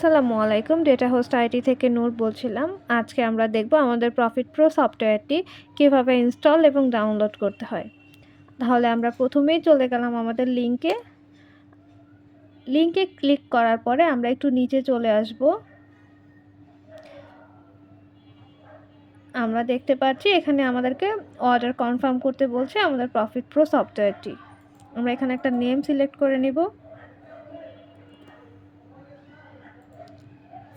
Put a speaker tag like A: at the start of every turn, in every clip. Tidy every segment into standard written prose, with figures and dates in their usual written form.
A: আসসালামু আলাইকুম, data host IT থেকে নূর বলছিলাম। আজকে আমরা দেখব আমাদের প্রফিট প্রো সফটওয়্যারটি কিভাবে ইনস্টল এবং ডাউনলোড করতে হয়। তাহলে আমরা প্রথমেই চলে গেলাম আমাদের লিংকে ক্লিক করার পরে আমরা একটু নিচে চলে আসব। আমরা দেখতে পাচ্ছি এখানে আমাদেরকে অর্ডার কনফার্ম করতে বলছে আমাদের প্রফিট প্রো সফটওয়্যারটি। আমরা এখানে একটা নেম সিলেক্ট করে নিব,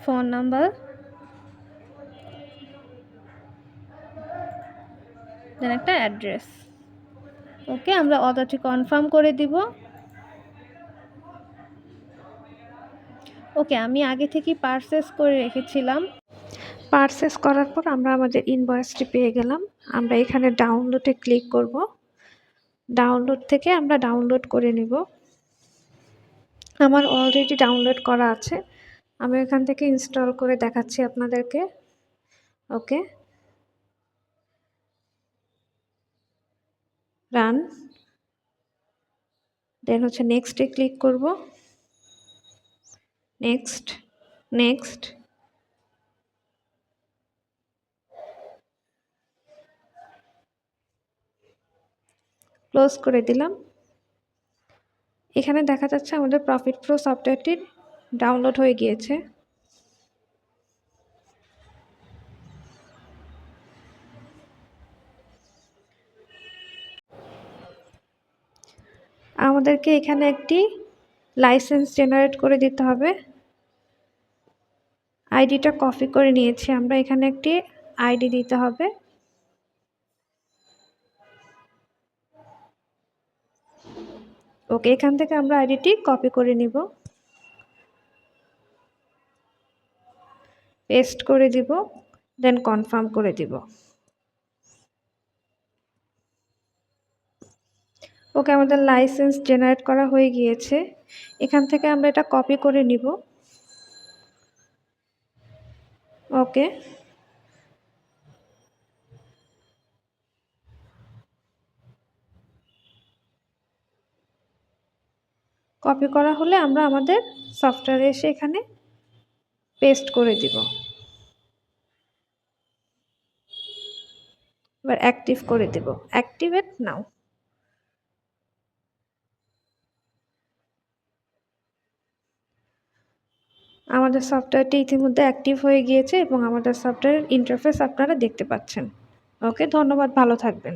A: ফোন নাম্বার, দেন একটা অ্যাড্রেস। ওকে, আমরা অর্ডারটি কনফার্ম করে দিব। ওকে, আমি আগে থেকেই পারচেস করে রেখেছিলাম। পারচেস করার পর আমরা আমাদের ইনভয়েসটি পেয়ে গেলাম। আমরা এখানে ডাউনলোডে ক্লিক করব। ডাউনলোড থেকে আমরা ডাউনলোড করে নিব। আমার অলরেডি ডাউনলোড করা আছে, আমি এখান থেকে ইনস্টল করে দেখাচ্ছি আপনাদেরকে। ওকে, রান, দেন হচ্ছে নেক্সটে ক্লিক করব। নেক্সট, নেক্সট, ক্লোজ করে দিলাম। এখানে দেখা যাচ্ছে আমাদের প্রফিট প্রো সফটওয়্যারটি ডাউনলোড হয়ে গিয়েছে। আমাদেরকে এখানে একটি লাইসেন্স জেনারেট করে দিতে হবে। আইডিটা কপি করে নিয়েছি, আমরা এখানে একটি আইডি দিতে হবে। ওকে, এখান থেকে আমরা আইডিটি কপি করে নিব, পেস্ট করে দিব, দেন কনফার্ম করে দিব। ওকে, আমাদের লাইসেন্স জেনারেট করা হয়ে গিয়েছে। এখান থেকে আমরা এটা কপি করে নিব। ওকে, কপি করা হলে আমরা আমাদের সফটওয়্যারে এসে এখানে পেস্ট করে দিব। এবার অ্যাক্টিভ করে দিব, অ্যাক্টিভেট নাও। আমাদের সফটওয়্যারটি ইতিমধ্যে অ্যাক্টিভ হয়ে গিয়েছে এবং আমাদের সফটওয়্যারের ইন্টারফেস আপনারা দেখতে পাচ্ছেন। ওকে, ধন্যবাদ, ভালো থাকবেন।